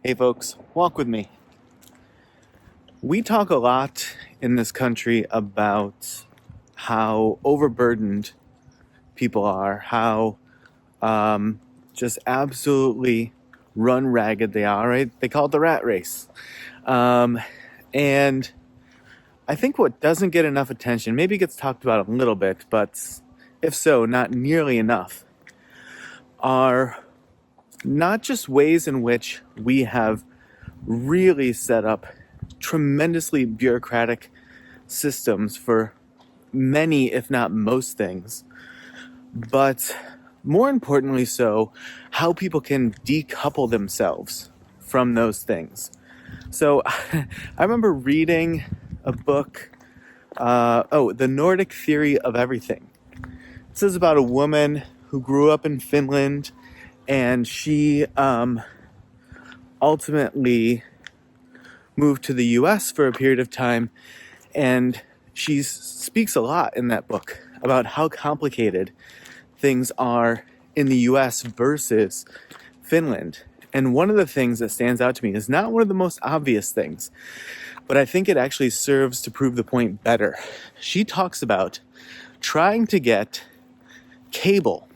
Hey folks, walk with me. We talk a lot in this country about how overburdened people are, how just absolutely run ragged they are, right? They call it the rat race. And I think what doesn't get enough attention, maybe gets talked about a little bit, but if so, not nearly enough, are not just ways in which we have really set up tremendously bureaucratic systems for many, if not most things, but more importantly so, how people can decouple themselves from those things. So I remember reading a book, The Nordic Theory of Everything. This is about a woman who grew up in Finland, and she ultimately moved to the US for a period of time, and she speaks a lot in that book about how complicated things are in the US versus Finland. And one of the things that stands out to me is not one of the most obvious things, but I think it actually serves to prove the point better. She talks about trying to get cable,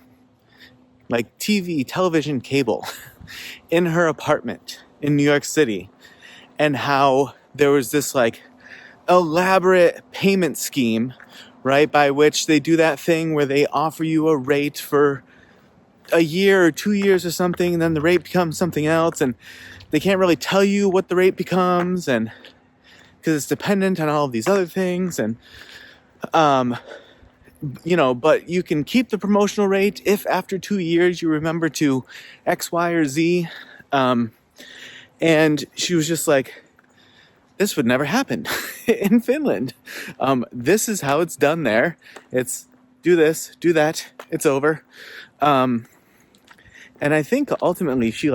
like television cable, in her apartment in New York City, and how there was this elaborate payment scheme, right, by which they do that thing where they offer you a rate for a year or 2 years or something, and then the rate becomes something else, and they can't really tell you what the rate becomes, and because it's dependent on all of these other things, and but you can keep the promotional rate if after 2 years you remember to X, Y, or Z. And she was just like, this would never happen in Finland. This is how it's done there. It's do this, do that, it's over. And I think ultimately she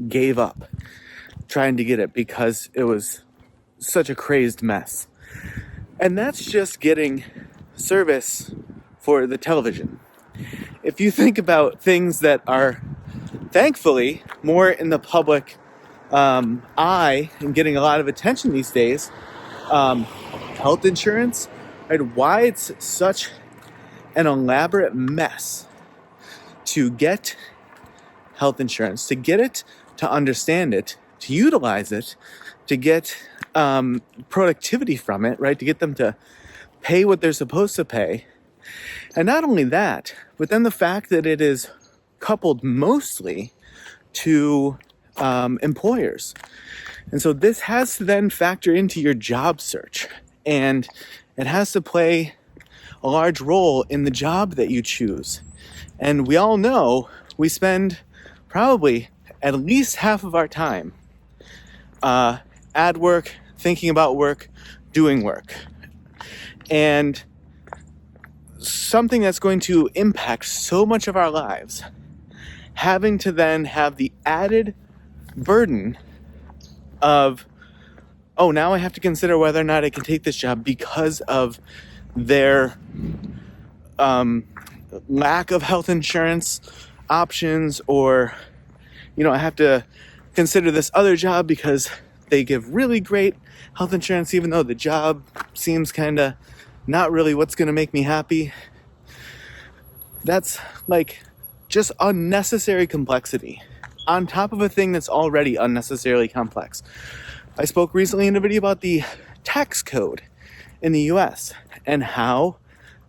gave up trying to get it because it was such a crazed mess. And that's just getting service for the television. If you think about things that are thankfully more in the public eye and getting a lot of attention these days, health insurance, right? Why it's such an elaborate mess to get health insurance, to get it, to understand it, to utilize it, to get productivity from it, right? To get them to pay what they're supposed to pay. And not only that, but then the fact that it is coupled mostly to employers. And so this has to then factor into your job search, and it has to play a large role in the job that you choose. And we all know we spend probably at least half of our time at work, thinking about work, doing work. And something that's going to impact so much of our lives, having to then have the added burden of, oh, now I have to consider whether or not I can take this job because of their lack of health insurance options, or I have to consider this other job because they give really great health insurance even though the job seems kind of not really what's going to make me happy. That's just unnecessary complexity on top of a thing that's already unnecessarily complex. I spoke recently in a video about the tax code in the US and how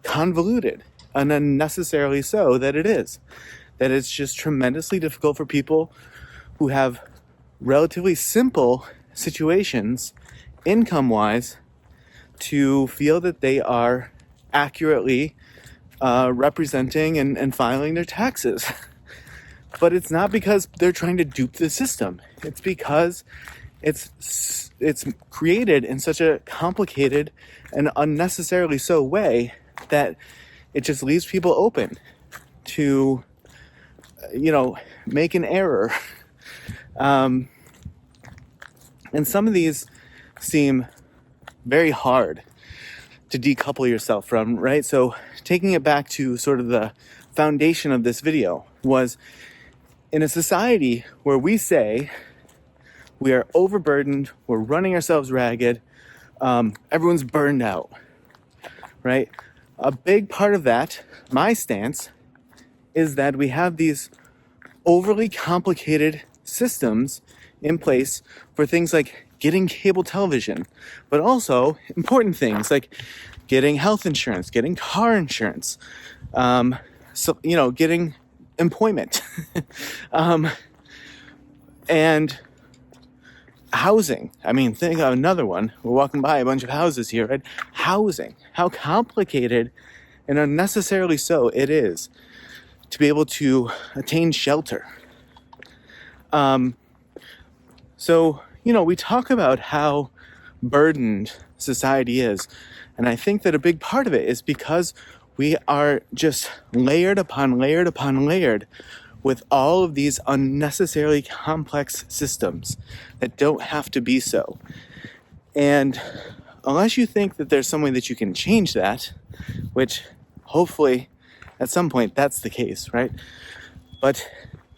convoluted and unnecessarily so that it is. That it's just tremendously difficult for people who have relatively simple situations, income-wise, to feel that they are accurately representing and filing their taxes. But it's not because they're trying to dupe the system. It's because it's created in such a complicated and unnecessarily so way that it just leaves people open to, make an error. And some of these seem very hard to decouple yourself from, right? So taking it back to sort of the foundation of this video was, in a society where we say We are overburdened. We're running ourselves ragged. Everyone's burned out, right? A big part of that, my stance, is that we have these overly complicated systems in place for things like getting cable television, but also important things like getting health insurance, getting car insurance, getting employment, and housing. I mean, think of another one. We're walking by a bunch of houses here, right? Housing. How complicated and unnecessarily so it is to be able to attain shelter. So, we talk about how burdened society is. And I think that a big part of it is because we are just layered upon layered upon layered with all of these unnecessarily complex systems that don't have to be so. And unless you think that there's some way that you can change that, which hopefully at some point that's the case, right? But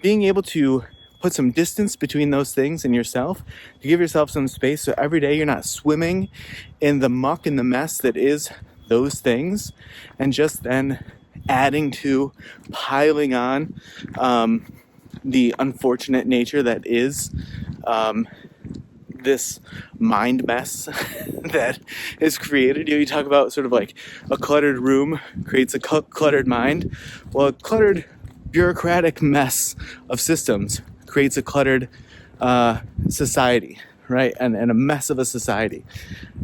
being able to put some distance between those things and yourself, to give yourself some space so every day you're not swimming in the muck and the mess that is those things, and just then adding to, piling on the unfortunate nature that is this mind mess that is created. You talk about sort of like a cluttered room creates a cluttered mind. Well, a cluttered bureaucratic mess of systems creates a cluttered society, right? And a mess of a society.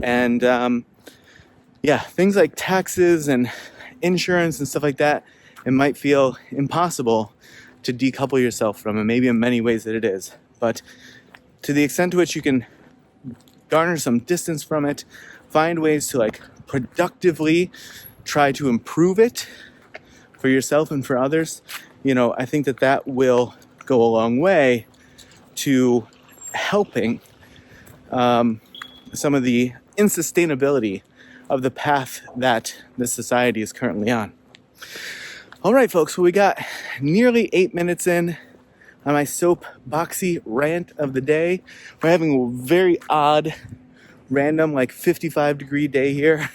And things like taxes and insurance and stuff like that, it might feel impossible to decouple yourself from, and maybe in many ways that it is. But to the extent to which you can garner some distance from it, find ways to productively try to improve it for yourself and for others, I think that will go a long way to helping some of the insustainability of the path that this society is currently on. All right, folks, well, we got nearly 8 minutes in on my soapboxy rant of the day. We're having a very odd, random, 55-degree day here.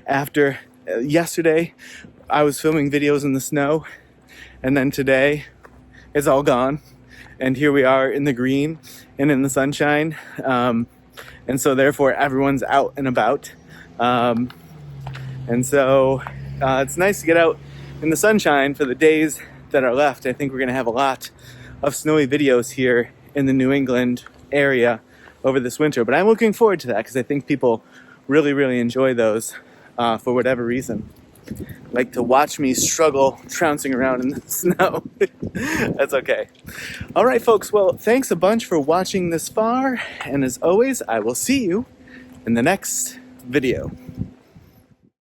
After yesterday, I was filming videos in the snow, and then today, it's all gone. And here we are in the green and in the sunshine. And so therefore, everyone's out and about. And so it's nice to get out in the sunshine for the days that are left. I think we're going to have a lot of snowy videos here in the New England area over this winter. But I'm looking forward to that because I think people really, really enjoy those for whatever reason. Like to watch me struggle trouncing around in the snow. That's okay. All right, folks. Well, thanks a bunch for watching this far. And as always, I will see you in the next video.